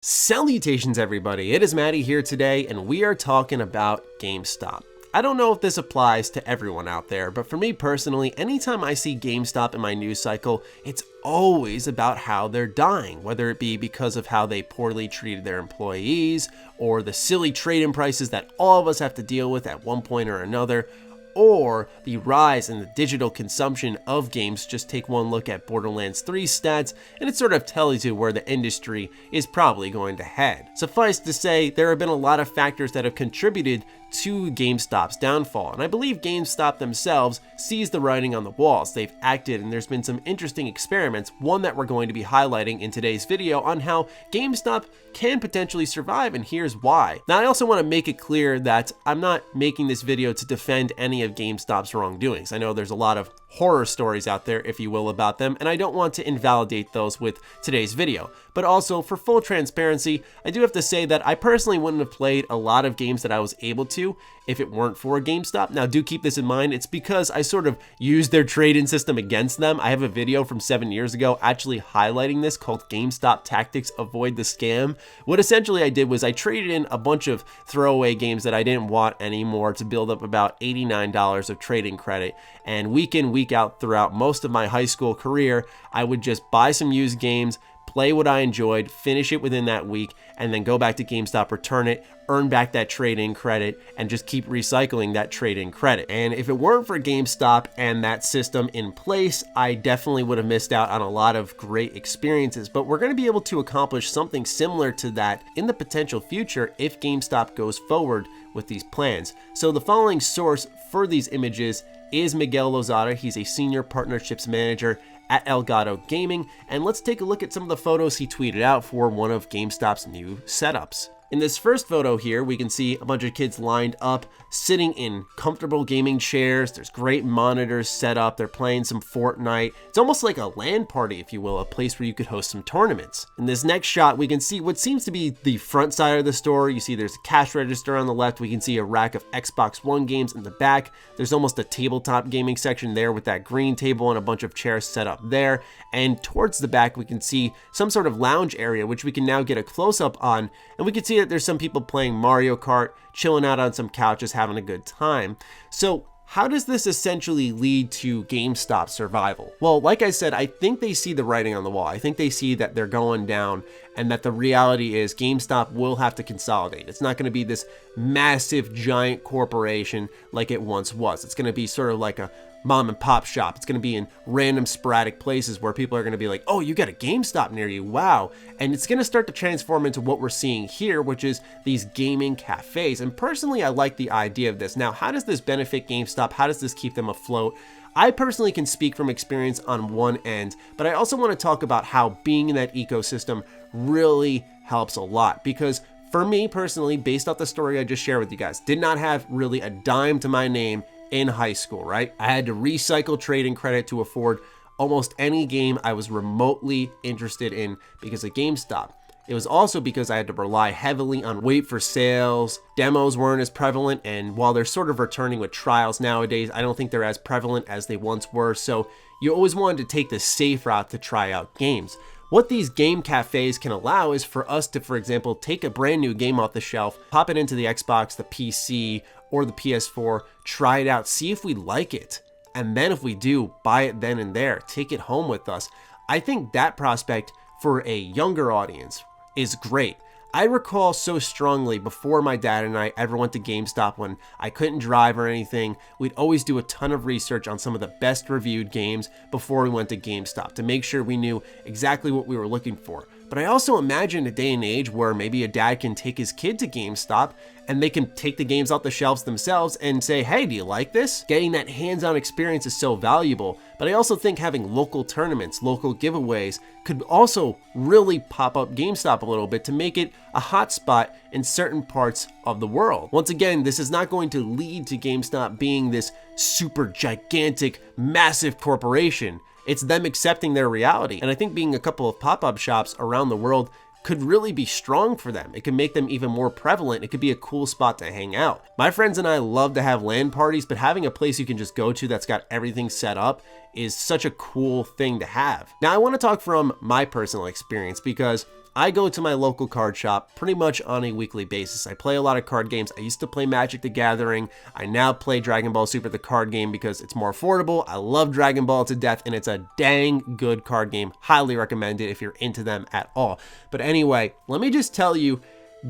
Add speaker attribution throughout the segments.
Speaker 1: Salutations everybody, it is Matty here today and we are talking about GameStop. I don't know if this applies to everyone out there, but for me personally, anytime I see GameStop in my news cycle, it's always about how they're dying, whether it be because of how they poorly treated their employees, or the silly trade-in prices that all of us have to deal with at one point or another, or the rise in the digital consumption of games. Just take one look at Borderlands 3's stats and it sort of tells you where the industry is probably going to head. Suffice to say, there have been a lot of factors that have contributed to GameStop's downfall, and I believe GameStop themselves sees the writing on the walls. They've acted, and there's been some interesting experiments, one that we're going to be highlighting in today's video on how GameStop can potentially survive, and here's why. Now, I also want to make it clear that I'm not making this video to defend any of GameStop's wrongdoings. I know there's a lot of horror stories out there, if you will, about them, and I don't want to invalidate those with today's video. But also, for full transparency, I do have to say that I personally wouldn't have played a lot of games that I was able to if it weren't for GameStop. Now, do keep this in mind, it's because I sort of used their trade-in system against them. I have a video from 7 years ago actually highlighting this called GameStop Tactics Avoid the Scam. What essentially I did was I traded in a bunch of throwaway games that I didn't want anymore to build up about $89 of trading credit, and week in, week out throughout most of my high school career, I would just buy some used games, play what I enjoyed, finish it within that week, and then go back to GameStop, return it, earn back that trade-in credit, and just keep recycling that trade-in credit. And if it weren't for GameStop and that system in place, I definitely would have missed out on a lot of great experiences. But we're going to be able to accomplish something similar to that in the potential future if GameStop goes forward with these plans. So the following source for these images is Miguel Lozada. He's a senior partnerships manager at Elgato Gaming, and let's take a look at some of the photos he tweeted out for one of GameStop's new setups. In this first photo here, we can see a bunch of kids lined up, sitting in comfortable gaming chairs. There's great monitors set up. They're playing some Fortnite. It's almost like a LAN party, if you will, a place where you could host some tournaments. In this next shot, we can see what seems to be the front side of the store. You see there's a cash register on the left. We can see a rack of Xbox One games in the back. There's almost a tabletop gaming section there with that green table and a bunch of chairs set up there. And towards the back, we can see some sort of lounge area, which we can now get a close-up on. And we can see that there's some people playing Mario Kart, chilling out on some couches, having a good time. So how does this essentially lead to GameStop's survival? Well, like I said, I think they see the writing on the wall. I think they see that they're going down and that the reality is GameStop will have to consolidate. It's not going to be this massive, giant corporation like it once was. It's going to be sort of like a mom and pop shop. It's going to be in random sporadic places where people are going to be like, oh, you got a GameStop near you, wow. And it's going to start to transform into what we're seeing here, which is these gaming cafes. And personally, I like the idea of this. Now, how does this benefit GameStop? How does this keep them afloat? I personally can speak from experience on one end, but I also want to talk about how being in that ecosystem really helps a lot, because for me personally, based off the story I just shared with you guys, did not have really a dime to my name in high school, right? I had to recycle trading credit to afford almost any game I was remotely interested in because of GameStop. It was also because I had to rely heavily on wait for sales. Demos weren't as prevalent, and while they're sort of returning with trials nowadays, I don't think they're as prevalent as they once were. So you always wanted to take the safe route to try out games. What these game cafes can allow is for us to, for example, take a brand new game off the shelf, pop it into the Xbox, the PC, or the PS4, try it out, see if we like it. And then if we do, buy it then and there, take it home with us. I think that prospect for a younger audience is great. I recall so strongly before my dad and I ever went to GameStop when I couldn't drive or anything, we'd always do a ton of research on some of the best reviewed games before we went to GameStop to make sure we knew exactly what we were looking for. But I also imagine a day and age where maybe a dad can take his kid to GameStop and they can take the games off the shelves themselves and say, hey, do you like this? Getting that hands-on experience is so valuable. But I also think having local tournaments, local giveaways could also really pop up GameStop a little bit to make it a hot spot in certain parts of the world. Once again, this is not going to lead to GameStop being this super gigantic, massive corporation. It's them accepting their reality. And I think being a couple of pop-up shops around the world could really be strong for them. It could make them even more prevalent. It could be a cool spot to hang out. My friends and I love to have LAN parties, but having a place you can just go to that's got everything set up is such a cool thing to have. Now, I want to talk from my personal experience because I go to my local card shop pretty much on a weekly basis. I play a lot of card games. I used to play Magic the Gathering. I now play Dragon Ball Super, the card game, because it's more affordable. I love Dragon Ball to death, and it's a dang good card game. Highly recommend it if you're into them at all. But anyway, let me just tell you,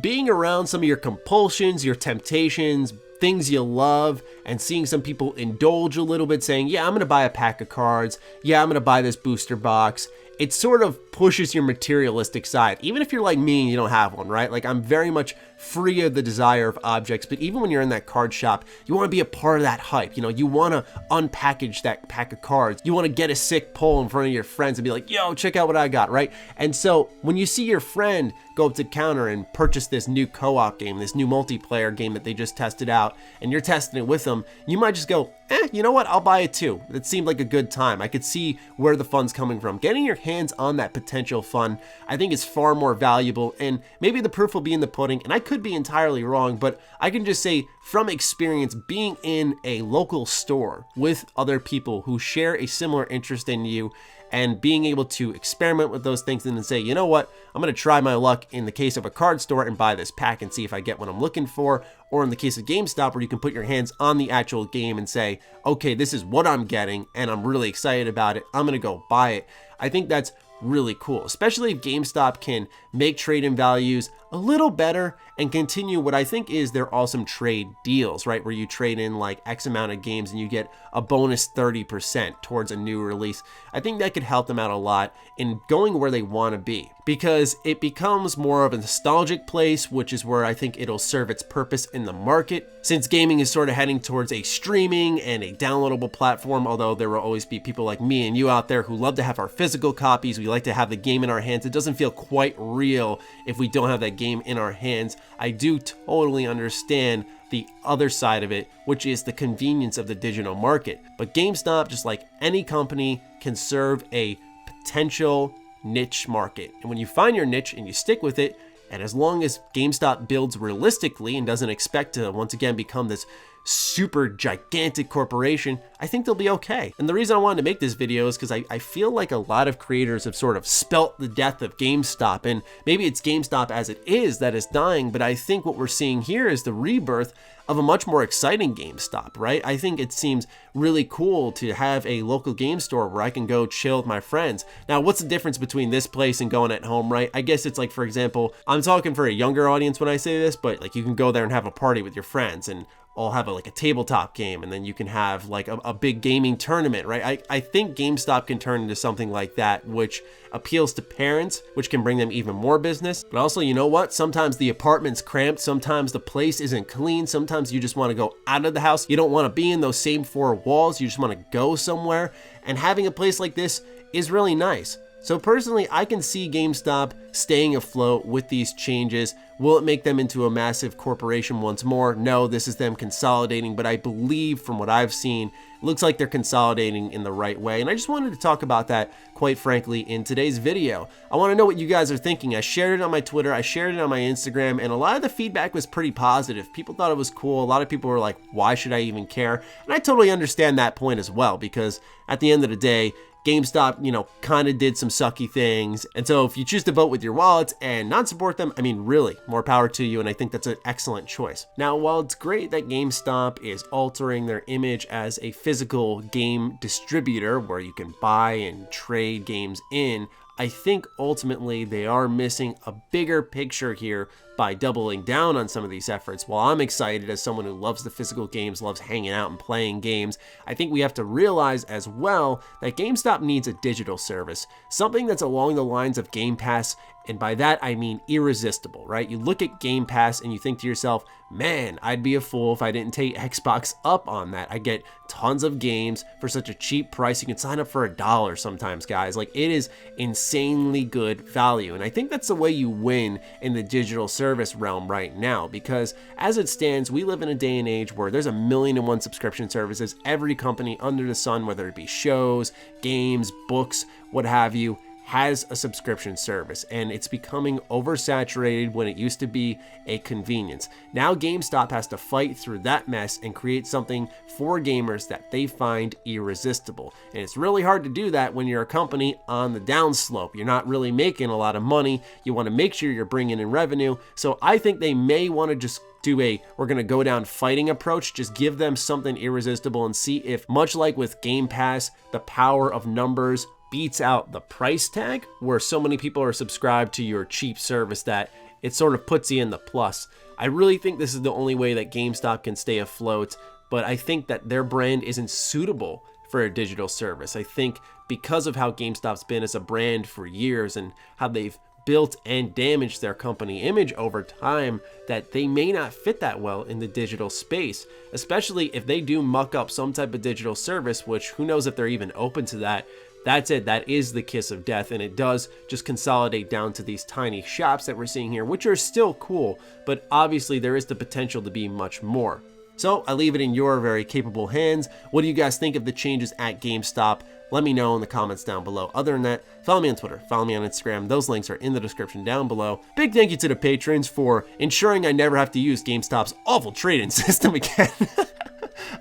Speaker 1: being around some of your compulsions, your temptations, things you love, and seeing some people indulge a little bit, saying, yeah, I'm going to buy a pack of cards. Yeah, I'm going to buy this booster box. It sort of pushes your materialistic side, even if you're like me and you don't have one, right? Like, I'm very much free of the desire of objects, but even when you're in that card shop, you want to be a part of that hype. You know, you want to unpackage that pack of cards. You want to get a sick pull in front of your friends and be like, yo, check out what I got, right? And so when you see your friend go up to the counter and purchase this new co-op game, this new multiplayer game that they just tested out, and you're testing it with them, you might just go, you know what? I'll buy it too. It seemed like a good time. I could see where the fun's coming from. Getting your hands on that potential fun, I think, is far more valuable, and maybe the proof will be in the pudding, and I could be entirely wrong, but I can just say from experience, being in a local store with other people who share a similar interest in you, and being able to experiment with those things and then say, you know what, I'm going to try my luck in the case of a card store and buy this pack and see if I get what I'm looking for. Or in the case of GameStop, where you can put your hands on the actual game and say, okay, this is what I'm getting and I'm really excited about it. I'm going to go buy it. I think that's really cool, especially if GameStop can make trade-in values a little better and continue what I think is their awesome trade deals, right? Where you trade in like X amount of games and you get a bonus 30% towards a new release. I think that could help them out a lot in going where they want to be, because it becomes more of a nostalgic place, which is where I think it'll serve its purpose in the market. Since gaming is sort of heading towards a streaming and a downloadable platform, although there will always be people like me and you out there who love to have our physical copies, we like to have the game in our hands. It doesn't feel quite real if we don't have that game in our hands. I do totally understand the other side of it, which is the convenience of the digital market. But GameStop, just like any company, can serve a potential niche market. And when you find your niche and you stick with it, and as long as GameStop builds realistically and doesn't expect to once again become this super gigantic corporation, I think they'll be okay. And the reason I wanted to make this video is because I feel like a lot of creators have sort of spelt the death of GameStop, and maybe it's GameStop as it is that is dying, but I think what we're seeing here is the rebirth of a much more exciting GameStop, right? I think it seems really cool to have a local game store where I can go chill with my friends. Now, what's the difference between this place and going at home, right? I guess it's like, for example, I'm talking for a younger audience when I say this, but like you can go there and have a party with your friends and all have like a tabletop game, and then you can have like a big gaming tournament, right? I think GameStop can turn into something like that, which appeals to parents, which can bring them even more business. But also, you know what? Sometimes the apartment's cramped. Sometimes the place isn't clean. Sometimes you just want to go out of the house. You don't want to be in those same four walls. You just want to go somewhere. And having a place like this is really nice. So personally, I can see GameStop staying afloat with these changes. Will it make them into a massive corporation once more? No, this is them consolidating, but I believe from what I've seen, it looks like they're consolidating in the right way. And I just wanted to talk about that, quite frankly, in today's video. I want to know what you guys are thinking. I shared it on my Twitter, I shared it on my Instagram, and a lot of the feedback was pretty positive. People thought it was cool. A lot of people were like, why should I even care? And I totally understand that point as well, because at the end of the day, GameStop, you know, kind of did some sucky things. And so if you choose to vote with your wallets and not support them, I mean, really, more power to you. And I think that's an excellent choice. Now, while it's great that GameStop is altering their image as a physical game distributor where you can buy and trade games in, I think ultimately they are missing a bigger picture here by doubling down on some of these efforts. While I'm excited as someone who loves the physical games, loves hanging out and playing games, I think we have to realize as well that GameStop needs a digital service, something that's along the lines of Game Pass, and by that I mean irresistible, right? You look at Game Pass and you think to yourself, man, I'd be a fool if I didn't take Xbox up on that. I get tons of games for such a cheap price. You can sign up for $1 sometimes, guys. Like, it is insanely good value. And I think that's the way you win in the digital service realm right now, because as it stands, we live in a day and age where there's 1,000,001 subscription services. Every company under the sun, whether it be shows, games, books, what have you, has a subscription service, and it's becoming oversaturated when it used to be a convenience. Now GameStop has to fight through that mess and create something for gamers that they find irresistible. And it's really hard to do that when you're a company on the downslope. You're not really making a lot of money. You want to make sure you're bringing in revenue. So I think they may want to just do a we're going to go down fighting approach, just give them something irresistible and see if, much like with Game Pass, the power of numbers beats out the price tag, where so many people are subscribed to your cheap service that it sort of puts you in the plus. I really think this is the only way that GameStop can stay afloat, but I think that their brand isn't suitable for a digital service. I think because of how GameStop's been as a brand for years and how they've built and damaged their company image over time, that they may not fit that well in the digital space, especially if they do muck up some type of digital service, which who knows if they're even open to that. That's it. That is the kiss of death, and it does just consolidate down to these tiny shops that we're seeing here, which are still cool, but obviously there is the potential to be much more. So I leave it in your very capable hands. What do you guys think of the changes at GameStop? Let me know in the comments down below. Other than that, follow me on Twitter, follow me on Instagram. Those links are in the description down below. Big thank you to the patrons for ensuring I never have to use GameStop's awful trading system again.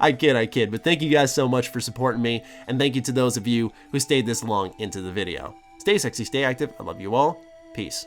Speaker 1: I kid, but thank you guys so much for supporting me, and thank you to those of you who stayed this long into the video. Stay sexy, stay active. I love you all. Peace.